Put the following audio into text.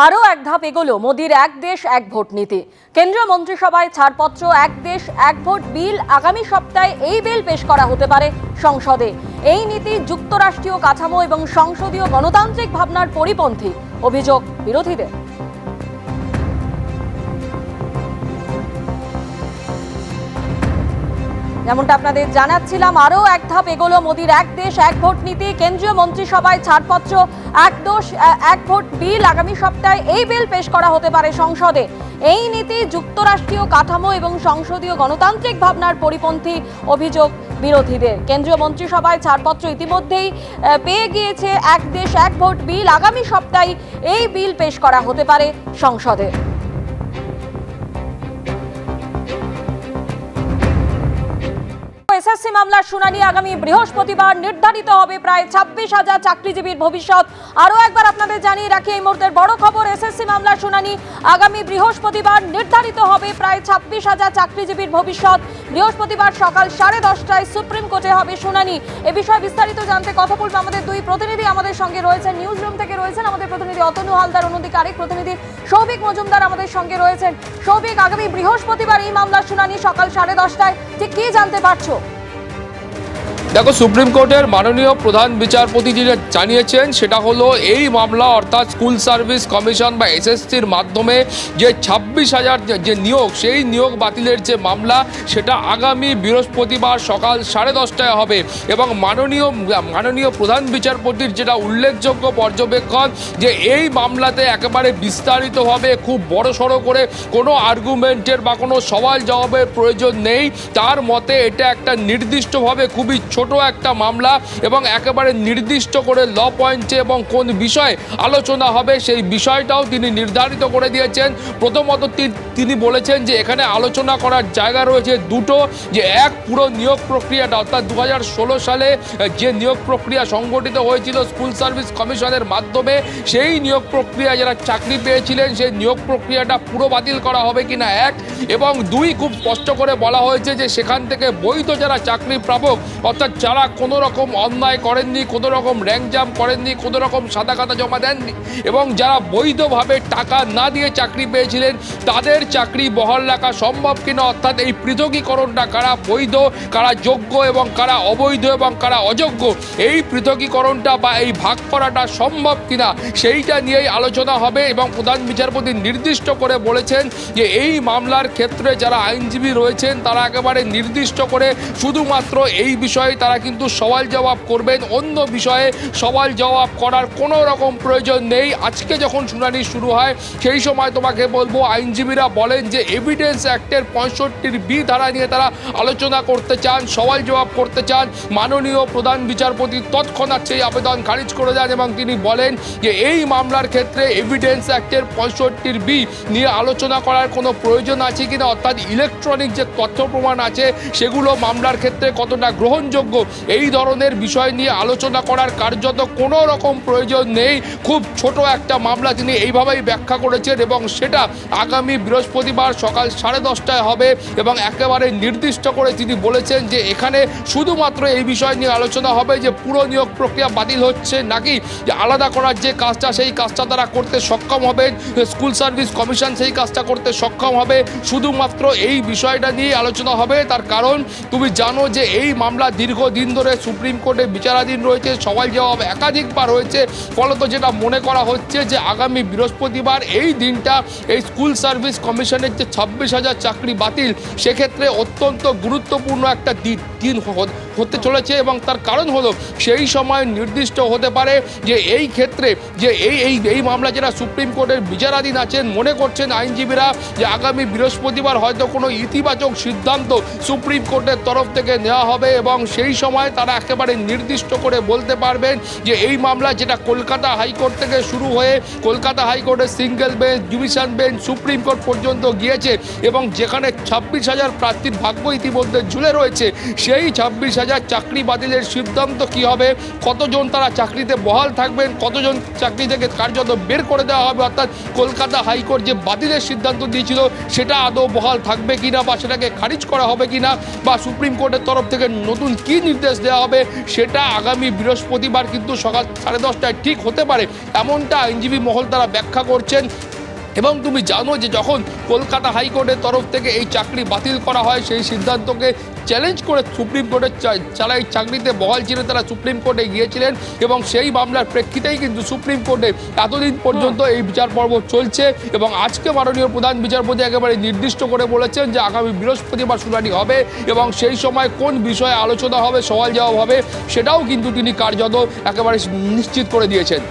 আরও এক ধাপ এগোলো মোদির এক দেশ এক ভোট নীতি। কেন্দ্রীয় মন্ত্রিসভায় ছাড়পত্র এক দেশ এক ভোট বিল আগামী সপ্তাহে এই বিল পেশ করা হতে পারে সংসদে। এই নীতি যুক্তরাষ্ট্রীয় কাঠামো এবং সংসদীয় গণতান্ত্রিক ভাবনার পরিপন্থী, অভিযোগ বিরোধীদের। যেমনটা আপনাদের জানাচ্ছিলাম, আরও এক ধাপ এগোলো মোদির এক দেশ এক ভোট নীতি। কেন্দ্রীয় মন্ত্রিসভায় ছাড়পত্র এক দেশ এক ভোট বিল আগামী সপ্তাহে এই বিল পেশ করা হতে পারে সংসদে। এই নীতি যুক্তরাষ্ট্রীয় কাঠামো এবং সংসদীয় গণতান্ত্রিক ভাবনার পরিপন্থী, অভিযোগ বিরোধীদের। কেন্দ্রীয় মন্ত্রিসভায় ছাড়পত্র ইতিমধ্যেই পেয়ে গিয়েছে এক দেশ এক ভোট বিল। আগামী সপ্তাহে এই বিল পেশ করা হতে পারে সংসদে। এসএসসি মামলার শুনানি আগামী বৃহস্পতিবার। নির্ধারিত হবে প্রায় 26,000 চাকরিজীবীর ভবিষ্যৎ। আরও একবার আপনাদের জানিয়ে রাখি, এই মুহূর্তের বড় খবর, এসএসসি মামলার শুনানি আগামী বৃহস্পতিবার। নির্ধারিত হবে প্রায় 26,000 চাকরিজীবীর ভবিষ্যৎ। বৃহস্পতিবার সকাল 10:30টায় সুপ্রিম কোর্টে হবে শুনানি। এ বিষয়ে বিস্তারিত জানতে কথা বলবো আমাদের দুই প্রতিনিধি আমাদের সঙ্গে রয়েছেন। নিউজ রুম থেকে রয়েছেন আমাদের প্রতিনিধি অতনু হালদার, অন্যদিকে আরেক প্রতিনিধি সৌভিক মজুমদার আমাদের সঙ্গে রয়েছেন। সৌভিক, আগামী বৃহস্পতিবার এই মামলার শুনানি সকাল 10:30টায়, ঠিক কি জানতে পারছো? দেখো, সুপ্রিম কোর্টের মাননীয় প্রধান বিচারপতি যিনি জানিয়েছেন সেটা হলো এই মামলা অর্থাৎ স্কুল সার্ভিস কমিশন বা এসএসসির মাধ্যমে যে 26,000 যে নিয়োগ, সেই নিয়োগ বাতিলের যে মামলা, সেটা আগামী বৃহস্পতিবার সকাল 10:30টায় হবে। এবং মাননীয় প্রধান বিচারপতির যেটা উল্লেখযোগ্য পর্যবেক্ষণ, যে এই মামলাতে একেবারে বিস্তারিতভাবে খুব বড়সড় করে কোনো আর্গুমেন্টের বা কোনো সওয়াল জবাবের প্রয়োজন নেই। তার মতে এটা একটা নির্দিষ্টভাবে খুবই ছোট একটা মামলা এবং একেবারে নির্দিষ্ট করে ল পয়েন্টে এবং কোন বিষয়ে আলোচনা হবে সেই বিষয়টাও তিনি নির্ধারিত করে দিয়েছেন। প্রথমত তিনি বলেছেন যে এখানে আলোচনা করার জায়গা রয়েছে দুটো, যে এক পুরো নিয়োগ প্রক্রিয়াটা অর্থাৎ 2016 সালে যে নিয়োগ প্রক্রিয়া সংগঠিত হয়েছিল স্কুল সার্ভিস কমিশনের মাধ্যমে, সেই নিয়োগ প্রক্রিয়া যারা চাকরি পেয়েছিলেন সেই নিয়োগ প্রক্রিয়াটা পুরো বাতিল করা হবে কিনা এক, এবং দুই, খুব স্পষ্ট করে বলা হয়েছে যে সেখান থেকে বৈধ যারা চাকরি প্রাপক অর্থাৎ যারা কোনো রকম অন্যায় করেননি, কোনো রকম র্যাঙ্ক জাম্প করেননি, কোনো রকম সাদা খাতা জমা দেননি এবং যারা বৈধভাবে টাকা না দিয়ে চাকরি পেয়েছিলেন, তাদের চাকরি বহাল রাখা সম্ভব কিনা, অর্থাৎ এই পৃথকীকরণটা কারা বৈধ, কারা যোগ্য এবং কারা অবৈধ এবং কারা অযোগ্য, এই পৃথকীকরণটা বা এই ভাগ করাটা সম্ভব কিনা, সেইটা নিয়েই আলোচনা হবে। এবং প্রধান বিচারপতি নির্দিষ্ট করে বলেছেন যে এই মামলার ক্ষেত্রে যারা আইনজীবী রয়েছেন তারা একেবারে নির্দিষ্ট করে শুধুমাত্র এই বিষয়ে তারা কিন্তু সওয়াল জবাব করবেন, অন্য বিষয়ে সওয়াল জবাব করার কোনো রকম প্রয়োজন নেই। আজকে যখন শুনানি শুরু হয় সেই সময় তোমাকে বলবো, আইনজীবীরা বলেন যে এভিডেন্স অ্যাক্টের 65B ধারা নিয়ে তারা আলোচনা করতে চান, সওয়াল জবাব করতে চান। মাননীয় প্রধান বিচারপতি তৎক্ষণাৎ সেই আবেদন খারিজ করে দেন এবং তিনি বলেন যে এই মামলার ক্ষেত্রে এভিডেন্স অ্যাক্টের 65B নিয়ে আলোচনা করার কোনো প্রয়োজন আছে কিনা, অর্থাৎ ইলেকট্রনিক যে তথ্য প্রমাণ আছে সেগুলো মামলার ক্ষেত্রে কতটা গ্রহণযোগ্য, এই ধরনের বিষয় নিয়ে আলোচনা করার কার্যত কোনো রকম প্রয়োজন নেই। খুব ছোট একটা মামলা তিনি এইভাবেই ব্যাখ্যা করেছেন এবং সেটা আগামী বৃহস্পতিবার সকাল 10:30টায় হবে। এবং একেবারে নির্দিষ্ট করে তিনি বলেছেন যে এখানে শুধুমাত্র এই বিষয় নিয়ে আলোচনা হবে যে পুরো নিয়োগ প্রক্রিয়া বাতিল হচ্ছে নাকি যে আলাদা করার যে কাজটা সেই কাজটা তারা করতে সক্ষম হবেন, স্কুল সার্ভিস কমিশন সেই কাজটা করতে সক্ষম হবে। শুধুমাত্র এই বিষয়টা নিয়ে আলোচনা হবে। তার কারণ তুমি জানো যে এই মামলা দীর্ঘদিন ধরে সুপ্রিম কোর্টে বিচারাধীন রয়েছে, সওয়াল জবাব একাধিকবার হয়েছে। ফলত যেটা মনে করা হচ্ছে যে আগামী বৃহস্পতিবার এই দিনটা এই স্কুল সার্ভিস কমিশনের যে 26,000 চাকরি বাতিল, সেক্ষেত্রে অত্যন্ত গুরুত্বপূর্ণ একটা দিন হতে চলেছে। এবং তার কারণ হলো সেই সময় নির্দিষ্ট হতে পারে যে এই ক্ষেত্রে যে এই মামলা যারা সুপ্রিম কোর্টের বিচারাধীন আছেন, মনে করছেন আইনজীবীরা যে আগামী বৃহস্পতিবার হয়তো কোনো ইতিবাচক সিদ্ধান্ত সুপ্রিম কোর্টের তরফ থেকে নেওয়া হবে এবং সেই সময় তারা একেবারে নির্দিষ্ট করে বলতে পারবেন যে এই মামলা যেটা কলকাতা হাইকোর্ট থেকে শুরু হয়ে কলকাতা হাইকোর্টের single bench, division bench, supreme court পর্যন্ত গিয়েছে এবং যেখানে 26,000 প্রার্থীর ভাগ্য ইতিমধ্যে ঝুলে রয়েছে, সেই 26,000 চাকরি বাতিলের সিদ্ধান্ত কি হবে, কতজন তারা চাকরিতে বহাল থাকবেন, কতজন চাকরি থেকে কার্যত বের করে দেওয়া হবে, অর্থাৎ কলকাতা হাইকোর্ট যে বাতিলের সিদ্ধান্ত দিয়েছিল সেটা আদৌ বহাল থাকবে কিনা বা সেটাকে খারিজ করা হবে কিনা, বা সুপ্রিম কোর্টের তরফ থেকে নতুন কি নির্দেশ দেওয়া হবে সেটা আগামী বৃহস্পতিবার কিন্তু সকাল 10:30টায় ঠিক হতে পারে, এমনটা আইনজীবী মহল তারা ব্যাখ্যা করছেন। এবং তুমি জানো যে যখন কলকাতা হাইকোর্টের তরফ থেকে এই চাকরি বাতিল করা হয়, সেই সিদ্ধান্তকে চ্যালেঞ্জ করে সুপ্রিম কোর্টের যারা এই চাকরিতে বহাল ছিলেন তারা সুপ্রিম কোর্টে গিয়েছিলেন, এবং সেই মামলার প্রেক্ষিতেই কিন্তু সুপ্রিম কোর্টে এতদিন পর্যন্ত এই বিচার পর্ব চলছে। এবং আজকে মাননীয় প্রধান বিচারপতি একেবারে নির্দিষ্ট করে বলেছেন যে আগামী বৃহস্পতিবার শুনানি হবে, এবং সেই সময় কোন বিষয়ে আলোচনা হবে, সওয়াল জবাব হবে, সেটাও কিন্তু তিনি কার্যত একেবারে নিশ্চিত করে দিয়েছেন।